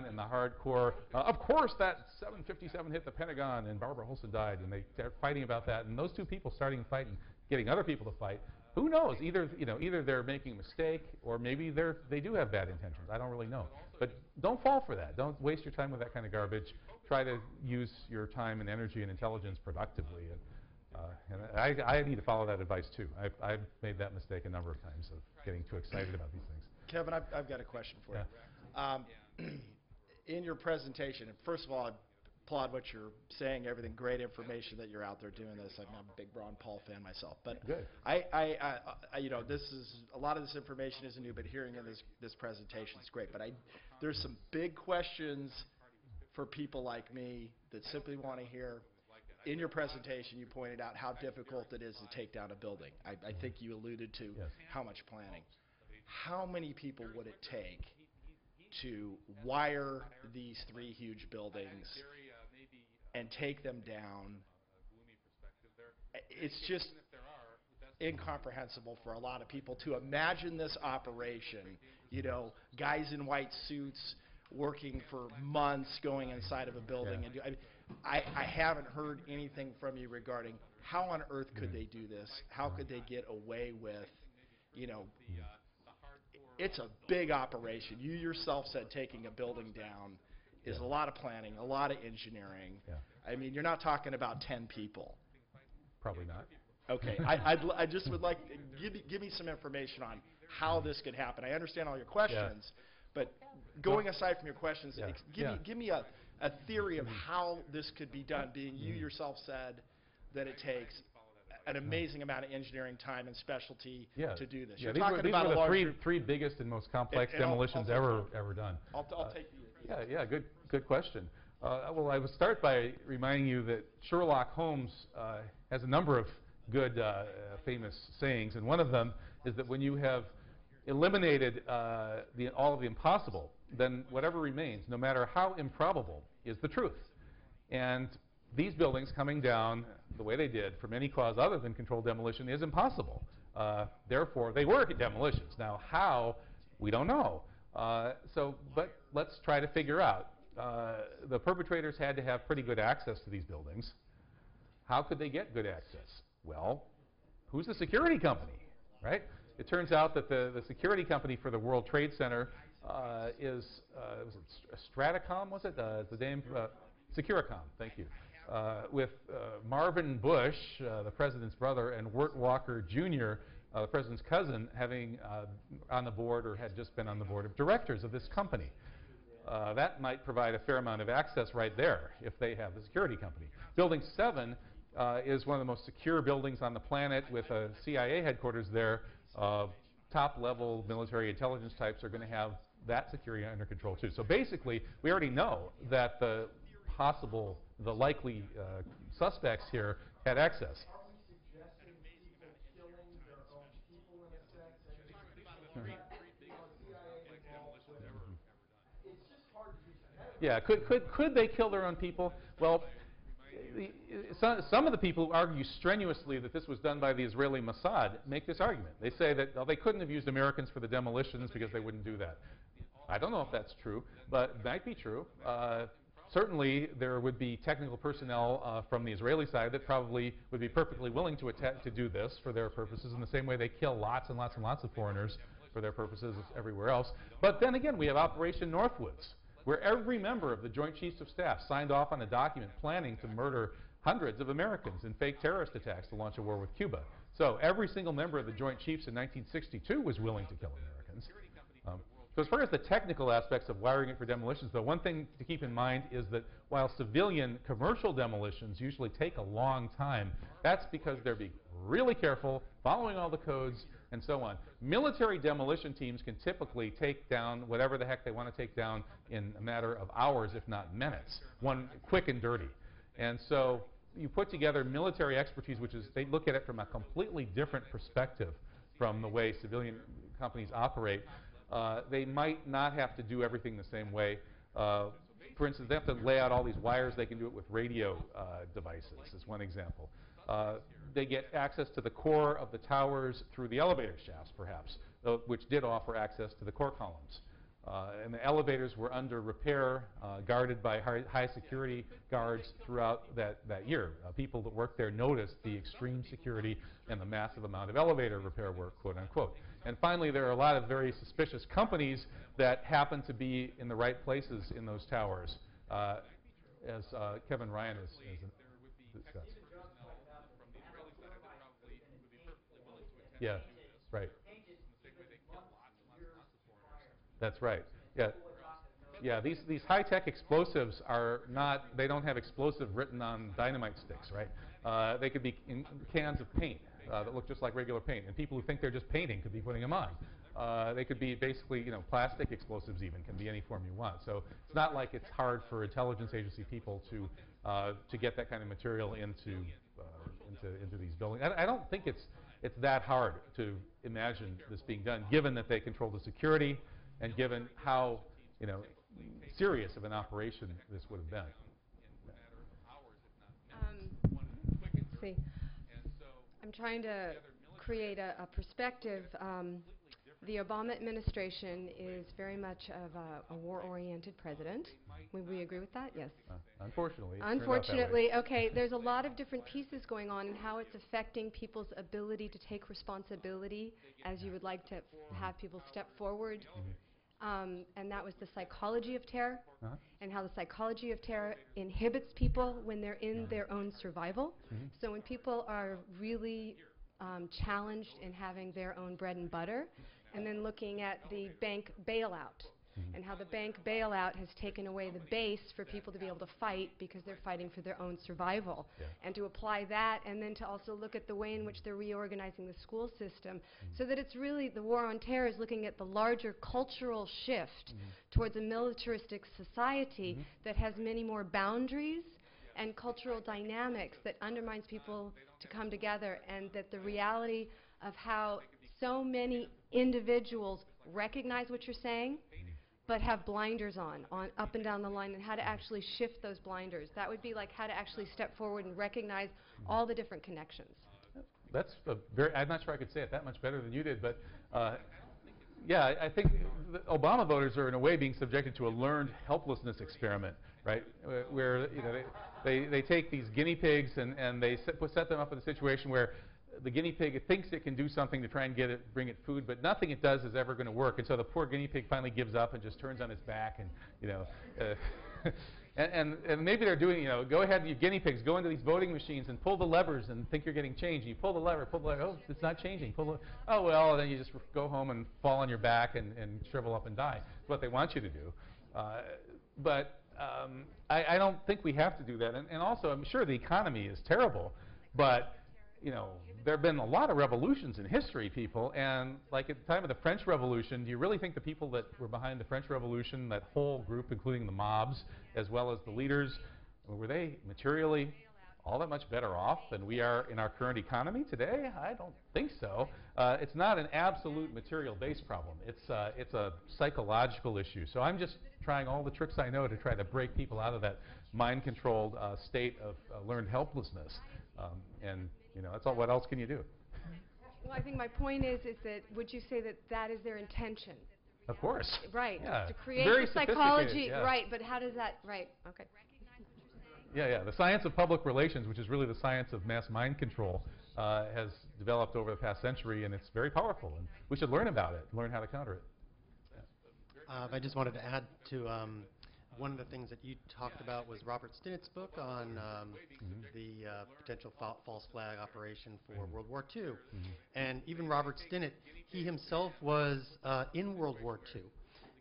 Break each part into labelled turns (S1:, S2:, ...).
S1: and the hardcore, of course that 757 hit the Pentagon and Barbara Olson died, and they're fighting about that, and those two people starting a fight and getting other people to fight, who knows? Either they're making a mistake, or maybe they do have bad intentions. I don't really know. But don't fall for that. Don't waste your time with that kind of garbage. Try to use your time and energy and intelligence productively. And I need to follow that advice too. I've made that mistake a number of times of getting too excited about these things.
S2: Kevin, I've got a question for you. In your presentation, and first of all, I applaud what you're saying, everything, great information that you're out there doing this. I'm a big Ron Paul fan myself. But
S1: good.
S2: This is, a lot of this information isn't new, but hearing in this presentation is great. But there's some big questions for people like me that simply want to hear. In your presentation, you pointed out how difficult it is to take down a building. I think you alluded to how much planning. How many people would it take to wire these 3 huge buildings and take them down? It's just incomprehensible for a lot of people to imagine this operation, guys in white suits working for months going inside of a building. And I haven't heard anything from you regarding how on earth could they do this? How could they get away with, it's a big operation. You yourself said taking a building down is a lot of planning, a lot of engineering. I mean, you're not talking about 10 people.
S1: Probably not.
S2: Okay, I just would like, give me some information on how this could happen. I understand all your questions, but going aside from your questions, give me a theory of how this could be done, being you yourself said that it takes an amazing amount of engineering time and specialty to do this. You're talking about
S1: these were the three biggest and most complex demolitions ever done.
S2: I'll take the
S1: good question. Well, I would start by reminding you that Sherlock Holmes has a number of good famous sayings, and one of them is that when you have eliminated all of the impossible, then whatever remains, no matter how improbable, is the truth. And these buildings coming down the way they did from any cause other than controlled demolition is impossible. Therefore, they were demolitions. Now, how, we don't know. But let's try to figure out. The perpetrators had to have pretty good access to these buildings. How could they get good access? Well, who's the security company, right? It turns out that the security company for the World Trade Center was it Stratacom, was it? The name? Securicom, thank you. With Marvin Bush, the president's brother, and Wirt Walker Jr., the president's cousin, having on the board or had just been on the board of directors of this company. That might provide a fair amount of access right there if they have the security company. Building 7 is one of the most secure buildings on the planet with a CIA headquarters there. Top-level military intelligence types are going to have that security under control too. So basically, we already know that the likely suspects here had access.
S2: Are we suggesting people killing their own people in a sense? It's just hard to use.
S1: Yeah, could they kill their own people? Well, some of the people who argue strenuously that this was done by the Israeli Mossad make this argument. They say that they couldn't have used Americans for the demolitions because they wouldn't do that. I don't know if that's true, but it might be true. Certainly, there would be technical personnel from the Israeli side that probably would be perfectly willing to do this for their purposes in the same way they kill lots and lots and lots of foreigners for their purposes everywhere else. But then again, we have Operation Northwoods, where every member of the Joint Chiefs of Staff signed off on a document planning to murder hundreds of Americans in fake terrorist attacks to launch a war with Cuba. So every single member of the Joint Chiefs in 1962 was willing to kill Americans. So as far as the technical aspects of wiring it for demolitions, though, one thing to keep in mind is that while civilian commercial demolitions usually take a long time, that's because they're being really careful, following all the codes, and so on. Military demolition teams can typically take down whatever the heck they want to take down in a matter of hours, if not minutes, quick and dirty. And so you put together military expertise, which is they look at it from a completely different perspective from the way civilian companies operate. They might not have to do everything the same way. For instance, they have to lay out all these wires. They can do it with radio devices, is one example. They get access to the core of the towers through the elevator shafts, perhaps, which did offer access to the core columns. And the elevators were under repair, guarded by high security guards throughout that year. People that worked there noticed the extreme security and the massive amount of elevator repair work, quote unquote. And finally, there are a lot of very suspicious companies that happen to be in the right places in those towers, as Kevin Ryan has discussed. Yeah, right. That's right. Yeah. Yeah, these high-tech explosives are not, they don't have explosive written on dynamite sticks, right? They could be in cans of paint that look just like regular paint, and people who think they're just painting could be putting them on. They could be basically, plastic explosives even, can be any form you want. So it's not like it's hard for intelligence agency people to get that kind of material into these buildings. I don't think it's that hard to imagine this being done, given that they control the security and given how, serious of an operation this would have been.
S3: Let's see. I'm trying to create a perspective. The Obama administration is very much of a war-oriented president. Would we agree with that? Yes.
S1: Unfortunately.
S3: Unfortunately, okay, there's a lot of different pieces going on in how it's affecting people's ability to take responsibility as you would like to have people step forward. And that was the psychology of terror, and how the psychology of terror inhibits people when they're in their own survival. So when people are really challenged in having their own bread and butter, and then looking at the bank bailout, and how the bank bailout has taken away the base for people to be able to fight because they're fighting for their own survival. And to apply that, and then to also look at the way in which they're reorganizing the school system, so that it's really, the war on terror is looking at the larger cultural shift towards a militaristic society that has many more boundaries and cultural dynamics that undermines people to come together, and that the reality of how so many individuals recognize what you're saying but have blinders on up and down the line, and how to actually shift those blinders. That would be like how to actually step forward and recognize all the different connections.
S1: That's I'm not sure I could say it that much better than you did, but yeah, I think the Obama voters are in a way being subjected to a learned helplessness experiment, right? Where they take these guinea pigs and they set them up in a situation where the guinea pig thinks it can do something to try and bring it food, but nothing it does is ever going to work. And so the poor guinea pig finally gives up and just turns on its back, and and maybe they're doing, go ahead, you guinea pigs, go into these voting machines and pull the levers and think you're getting change. You pull the lever, oh, it's not changing. Oh well, and then you just go home and fall on your back and shrivel up and die. That's what they want you to do. But I don't think we have to do that. And also, I'm sure the economy is terrible, but there have been a lot of revolutions in history, people, and like at the time of the French Revolution, do you really think the people that were behind the French Revolution, that whole group, including the mobs, as well as the leaders, were they materially all that much better off than we are in our current economy today? I don't think so. It's not an absolute material-based problem. It's a psychological issue. So I'm just trying all the tricks I know to try to break people out of that mind-controlled state of learned helplessness. And that's all. What else can you do?
S3: Well, I think my point is that would you say that that is their intention?
S1: Of course.
S3: Right.
S1: Yeah.
S3: To create
S1: Very
S3: the psychology.
S1: yeah.
S3: Right. But how does that? Right. Okay.
S1: Yeah. The science of public relations, which is really the science of mass mind control, has developed over the past century, and it's very powerful. And we should learn about it, learn how to counter it.
S4: Yeah. I just wanted to add to one of the things that you talked about was Robert Stinnett's book on the potential false flag operation for World War II. And even Robert Stinnett, he himself was in World War II.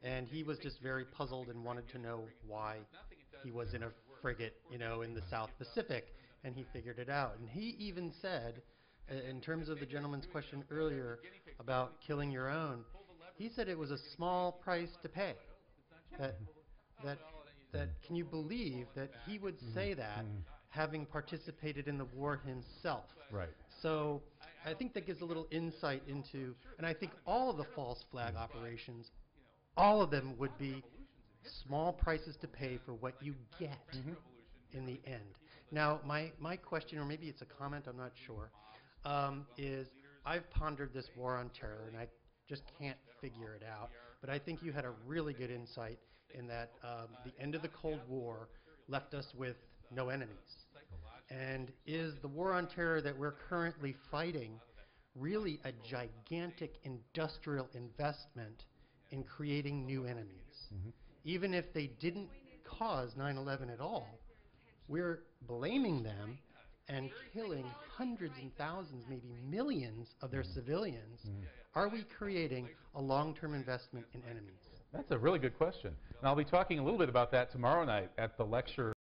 S4: And he was just very puzzled and wanted to know why he was in a frigate, in the South Pacific. And he figured it out. And he even said, in terms of the gentleman's question earlier about killing your own, he said it was a small price to pay. That can you believe that he would say that having participated in the war himself?
S1: Right.
S4: So I think that gives a little insight into, and I think all of the false flag operations, all of them would be small prices to pay for what you get in the end. Now, my question, or maybe it's a comment, I'm not sure, is I've pondered this war on terror, and I just can't figure it out. but I think you had a really good insight in that the end of the Cold War left us with no enemies. And is the war on terror that we're currently fighting really a gigantic industrial investment in creating new enemies? Even if they didn't cause 9/11 at all, we're blaming them and killing hundreds and thousands, maybe millions of their civilians. Are we creating a long-term investment in enemies?
S1: That's a really good question. And I'll be talking a little bit about that tomorrow night at the lecture